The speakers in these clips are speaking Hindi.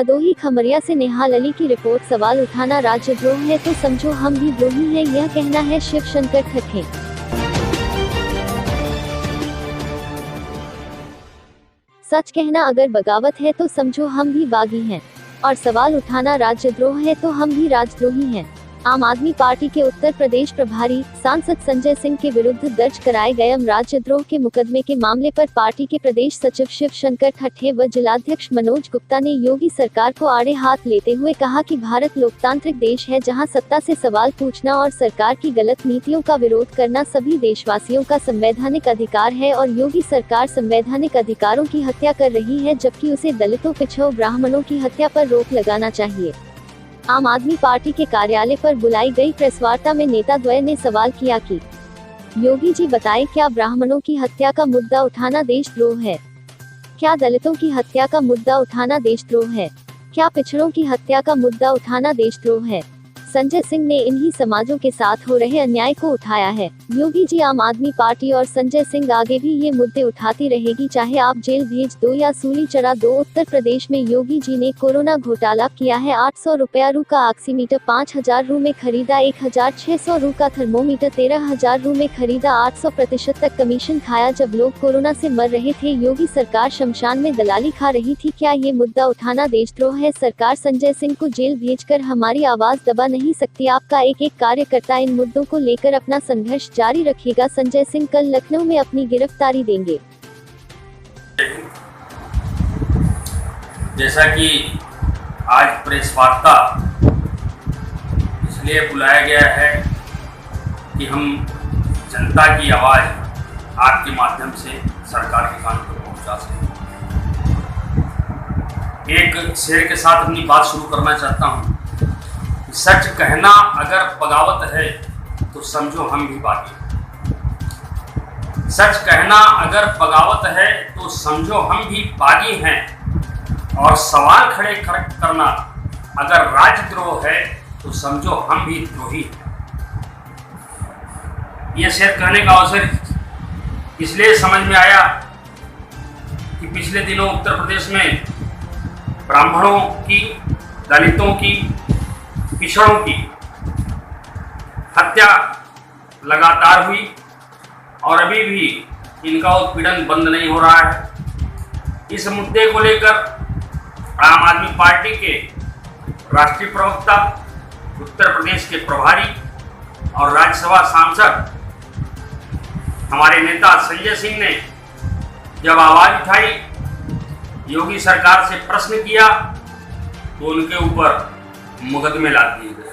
भदोही खमरिया से नेहाल अली की रिपोर्ट। सवाल उठाना राजद्रोह है तो समझो हम भी द्रोही हैं, यह कहना है शिव शंकर ठठे। सच कहना अगर बगावत है तो समझो हम भी बागी हैं, और सवाल उठाना राजद्रोह है तो हम भी राजद्रोही हैं। आम आदमी पार्टी के उत्तर प्रदेश प्रभारी सांसद संजय सिंह के विरुद्ध दर्ज कराए गए राजद्रोह के मुकदमे के मामले पर पार्टी के प्रदेश सचिव शिव शंकर ठठे व जिलाध्यक्ष मनोज गुप्ता ने योगी सरकार को आड़े हाथ लेते हुए कहा कि भारत लोकतांत्रिक देश है जहां सत्ता से सवाल पूछना और सरकार की गलत नीतियों का विरोध करना सभी देशवासियों का संवैधानिक अधिकार है और योगी सरकार संवैधानिक अधिकारों की हत्या कर रही है, जबकि उसे दलितों, पिछड़ों, ब्राह्मणों की हत्या पर रोक लगाना चाहिए। आम आदमी पार्टी के कार्यालय पर बुलाई गई प्रेस वार्ता में नेता द्वय ने सवाल किया कि योगी जी बताएं, क्या ब्राह्मणों की हत्या का मुद्दा उठाना देशद्रोह है? क्या दलितों की हत्या का मुद्दा उठाना देशद्रोह है? क्या पिछड़ों की हत्या का मुद्दा उठाना देशद्रोह है? संजय सिंह ने इन्हीं समाजों के साथ हो रहे अन्याय को उठाया है। योगी जी, आम आदमी पार्टी और संजय सिंह आगे भी ये मुद्दे उठाती रहेगी, चाहे आप जेल भेज दो या सूली चढ़ा दो। उत्तर प्रदेश में योगी जी ने कोरोना घोटाला किया है। 800 रुपया रू का ऑक्सीमीटर 5000 रू में खरीदा, 1600 रू का थर्मोमीटर 13000 रू में खरीदा, 800% तक कमीशन खाया जब लोग कोरोना से मर रहे थे। योगी सरकार शमशान में दलाली खा रही थी। क्या ये मुद्दा उठाना देशद्रोह है? सरकार संजय सिंह को जेल भेजकर हमारी आवाज दबा नहीं सकती। आपका एक एक कार्यकर्ता इन मुद्दों को लेकर अपना संघर्ष जारी रखेगा। संजय सिंह कल लखनऊ में अपनी गिरफ्तारी देंगे। जैसा कि आज प्रेस वार्ता इसलिए बुलाया गया है कि हम जनता की आवाज आपके माध्यम से सरकार के कान पर पहुंचा सकें। एक शेर के साथ अपनी बात शुरू करना चाहता हूं। सच कहना अगर बगावत है तो समझो हम भी बागी। सच कहना अगर बगावत है तो समझो हम भी बागी हैं, और सवाल खड़े करना अगर राजद्रोह है तो समझो हम भी द्रोही हैं। ये शेर कहने का अवसर इसलिए समझ में आया कि पिछले दिनों उत्तर प्रदेश में ब्राह्मणों की, दलितों की, पिछड़ों की हत्या लगातार हुई और अभी भी इनका उत्पीड़न बंद नहीं हो रहा है। इस मुद्दे को लेकर आम आदमी पार्टी के राष्ट्रीय प्रवक्ता, उत्तर प्रदेश के प्रभारी और राज्यसभा सांसद हमारे नेता संजय सिंह ने जब आवाज उठाई, योगी सरकार से प्रश्न किया, तो उनके ऊपर मुकदमे ला दिए गए।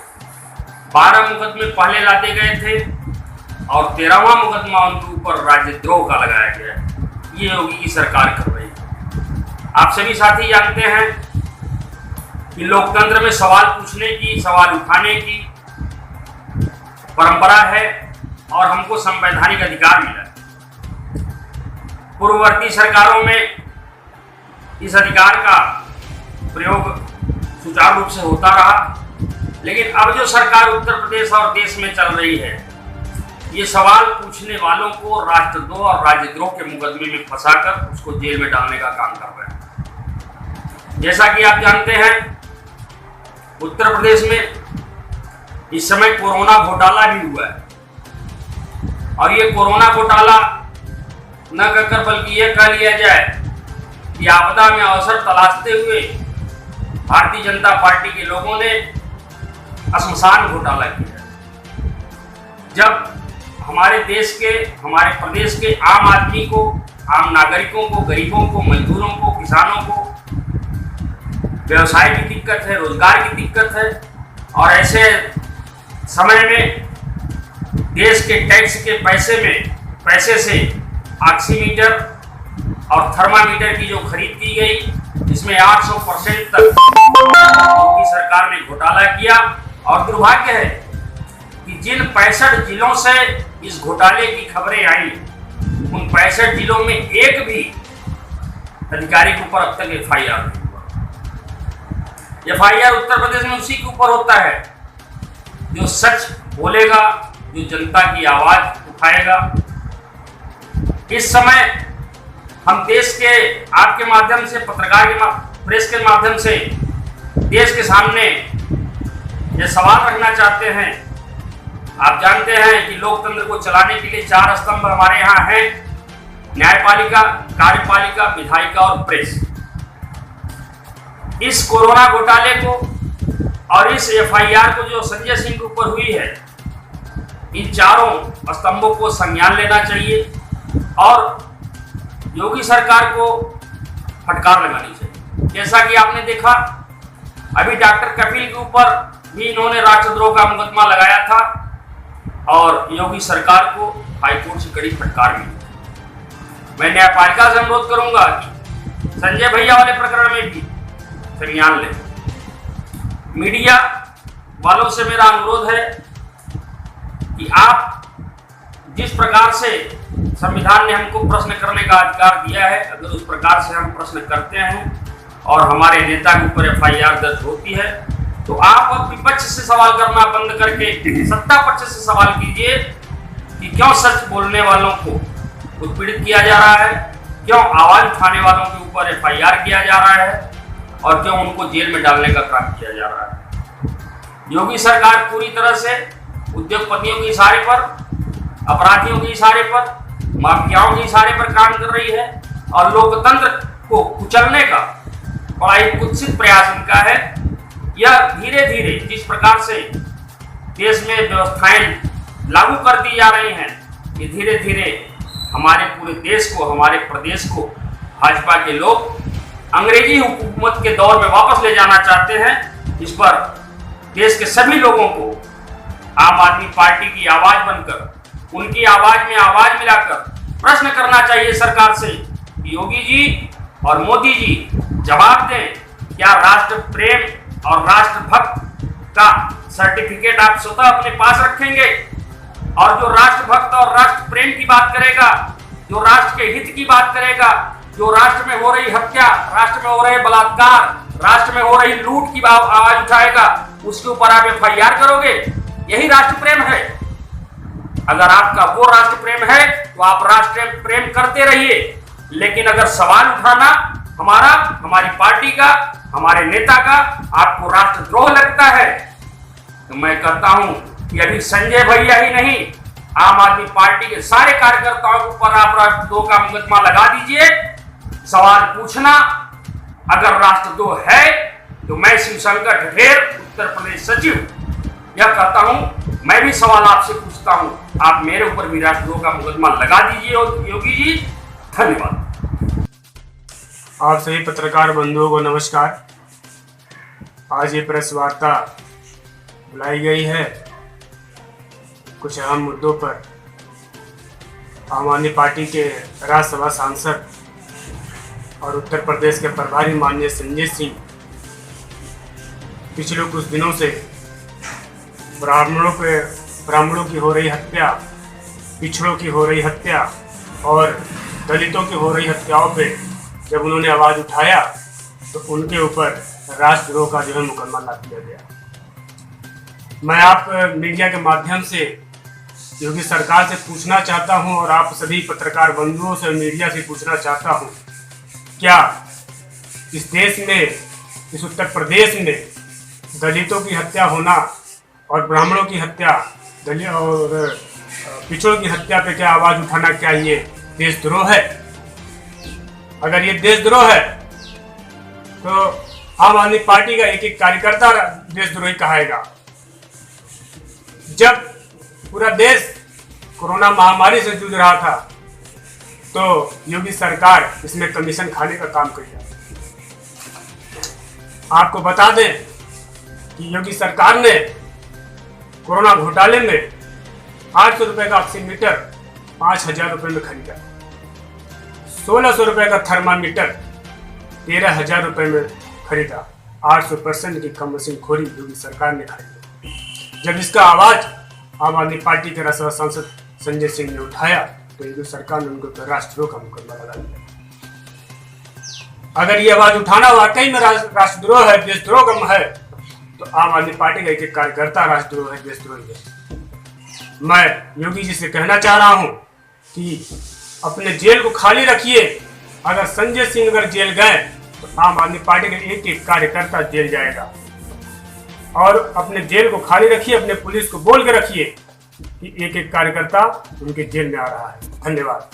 12 मुकदमे पहले लाते गए थे और 13वां मुकदमा उनके ऊपर राजद्रोह का लगाया गया। ये योगी की सरकार कर रही है। आप सभी साथी जानते हैं कि लोकतंत्र में सवाल पूछने की, सवाल उठाने की परंपरा है और हमको संवैधानिक अधिकार मिला है। पूर्ववर्ती सरकारों में इस अधिकार का प्रयोग सुचारू रूप से होता रहा, लेकिन अब जो सरकार उत्तर प्रदेश और देश में चल रही है, ये सवाल पूछने वालों को राष्ट्रद्रोह और राज्यद्रोह के मुकदमे में फंसाकर उसको जेल में डालने का काम कर रहे हैं। जैसा कि आप जानते हैं, उत्तर प्रदेश में इस समय कोरोना घोटाला भी हुआ है, और ये कोरोना घोटाला न कहकर बल्कि ये कह लिया जाए कि आपदा में अवसर तलाशते हुए भारतीय जनता पार्टी के लोगों ने श्मशान घोटाला किया। जब हमारे देश के, हमारे प्रदेश के आम आदमी को, आम नागरिकों को, गरीबों को, मजदूरों को, किसानों को व्यवसाय की दिक्कत है, रोजगार की दिक्कत है, और ऐसे समय में देश के टैक्स के पैसे से ऑक्सीमीटर और थर्मामीटर की जो खरीद की गई, इसमें 800% तक योगी सरकार ने घोटाला किया। और दुर्भाग्य है कि जिन 65 जिलों से इस घोटाले की खबरें आई, उन 65 जिलों में एक भी अधिकारी के ऊपर अब तक एफआईआर नहीं हुआ। एफआईआर उत्तर प्रदेश में उसी के ऊपर होता है जो सच बोलेगा, जो जनता की आवाज उठाएगा। इस समय हम देश के आपके माध्यम से, पत्रकार के प्रेस के माध्यम से देश के सामने ये सवाल रखना चाहते हैं। आप जानते हैं कि लोकतंत्र को चलाने के लिए 4 स्तंभ हमारे यहाँ हैं: न्यायपालिका, कार्यपालिका, विधायिका और प्रेस। इस कोरोना घोटाले को और इस एफआईआर को जो संजय सिंह के ऊपर हुई है, इन चारों स्तंभों को संज्ञान लेना चाहिए और योगी सरकार को फटकार लगानी चाहिए। जैसा कि आपने देखा, अभी डॉक्टर कपिल के ऊपर भी इन्होंने राष्ट्रद्रोह का मुकदमा लगाया था और योगी सरकार को हाईकोर्ट से कड़ी फटकार मिली। मैं न्यायपालिका से अनुरोध करूंगा कि संजय भैया वाले प्रकरण में भी संज्ञान लें। मीडिया वालों से मेरा अनुरोध है कि आप जिस प्रकार से संविधान ने हमको प्रश्न करने का अधिकार दिया है, अगर उस प्रकार से हम प्रश्न करते हैं और हमारे नेता के ऊपर एफआईआर दर्ज होती है, तो आप अब विपक्ष से सवाल करना बंद करके सत्ता पक्ष से सवाल कीजिए कि क्यों सच बोलने वालों को उत्पीड़ित किया जा रहा है, क्यों आवाज उठाने वालों के ऊपर एफआईआर किया जा रहा है और क्यों उनको जेल में डालने का काम किया जा रहा है। योगी सरकार पूरी तरह से उद्योगपतियों के इशारे पर, अपराधियों के इशारे पर, माफियाओं के इशारे पर काम कर रही है और लोकतंत्र को कुचलने का बड़ा एक कुत्सित प्रयास इनका है। यह धीरे धीरे जिस प्रकार से देश में व्यवस्थाएं लागू कर दी जा रही हैं, ये धीरे धीरे हमारे पूरे देश को, हमारे प्रदेश को भाजपा के लोग अंग्रेजी हुकूमत के दौर में वापस ले जाना चाहते हैं। इस पर देश के सभी लोगों को आम आदमी पार्टी की आवाज बनकर, उनकी आवाज में आवाज मिलाकर प्रश्न करना चाहिए सरकार से कि योगी जी और मोदी जी जवाब दें, क्या राष्ट्र प्रेम और राष्ट्रभक्त का सर्टिफिकेट आप स्वतः अपने पास रखेंगे? और जो राष्ट्रभक्त और राष्ट्र प्रेम की बात करेगा, जो राष्ट्र के हित की बात करेगा, जो राष्ट्र में हो रही हत्या, राष्ट्र में हो रहे बलात्कार, राष्ट्र में हो रही लूट की आवाज उठाएगा, उसके ऊपर आप एफआईआर करोगे? यही राष्ट्र प्रेम है। अगर आपका वो राष्ट्र प्रेम है तो आप राष्ट्र प्रेम करते रहिए, लेकिन अगर सवाल उठाना हमारा, हमारी पार्टी का, हमारे नेता का आपको राष्ट्रद्रोह लगता है, तो मैं कहता हूं कि अभी संजय भैया ही नहीं, आम आदमी पार्टी के सारे कार्यकर्ताओं के ऊपर आप राष्ट्रद्रोह का मुकदमा लगा दीजिए। सवाल पूछना अगर राष्ट्रद्रोह है तो मैं शिवशंकर ढेर, उत्तर प्रदेश सचिव, यह कहता हूं, मैं भी सवाल आपसे पूछता हूं, आप मेरे ऊपर भी राष्ट्रद्रोह का मुकदमा लगा दीजिए योगी जी। धन्यवाद। आप सभी पत्रकार बंधुओं को नमस्कार। आज ये प्रेस वार्ता बुलाई गई है कुछ अहम मुद्दों पर। आम आदमी पार्टी के राज्यसभा सांसद और उत्तर प्रदेश के प्रभारी माननीय संजय सिंह पिछले कुछ दिनों से ब्राह्मणों की हो रही हत्या, पिछड़ों की हो रही हत्या और दलितों की हो रही हत्याओं पे जब उन्होंने आवाज़ उठाया तो उनके ऊपर राष्ट्रद्रोह का जो है मुकदमा ला दिया गया। मैं आप मीडिया के माध्यम से योगी सरकार से पूछना चाहता हूं और आप सभी पत्रकार बंधुओं से, मीडिया से पूछना चाहता हूं, क्या इस देश में, इस उत्तर प्रदेश में दलितों की हत्या होना और ब्राह्मणों की हत्या, दलित और पिछड़ों की हत्या पे क्या आवाज़ उठाना, क्या ये देशद्रोह है? अगर ये देशद्रोह है तो आम आदमी पार्टी का एक एक कार्यकर्ता देशद्रोही कहाएगा। जब पूरा देश कोरोना महामारी से जूझ रहा था तो योगी सरकार इसमें कमीशन खाने का काम कर रही है। आपको बता दें कि योगी सरकार ने कोरोना घोटाले में 800 रुपए का ऑक्सीमीटर 5,000 रुपए में खरीदा, 1,600 रुपए का थर्मामीटर 13,000 रुपए में खरीदा। 800% की कम मशीनखोरी योगी सरकार ने खरीदी। जब इसका आवाज आम आदमी पार्टी के राज्यसभा सांसद संजय सिंह ने उठाया तो योगी सरकार ने उनको राष्ट्रद्रोह का मुकदमा लगा दिया। अगर ये आवाज उठाना वाकई में राष्ट्रद्रोह है, देशद्रोह का है, तो आम आदमी पार्टी का एक एक कार्यकर्ता राष्ट्रद्रोह है, देशद्रोही है। मैं योगी जी से कहना चाह रहा हूं कि अपने जेल को खाली रखिए। अगर संजय सिंह अगर जेल गए तो आम आदमी पार्टी का एक एक कार्यकर्ता जेल जाएगा। और अपने जेल को खाली रखिए, अपने पुलिस को बोल के रखिए कि एक एक कार्यकर्ता उनके जेल में आ रहा है। धन्यवाद।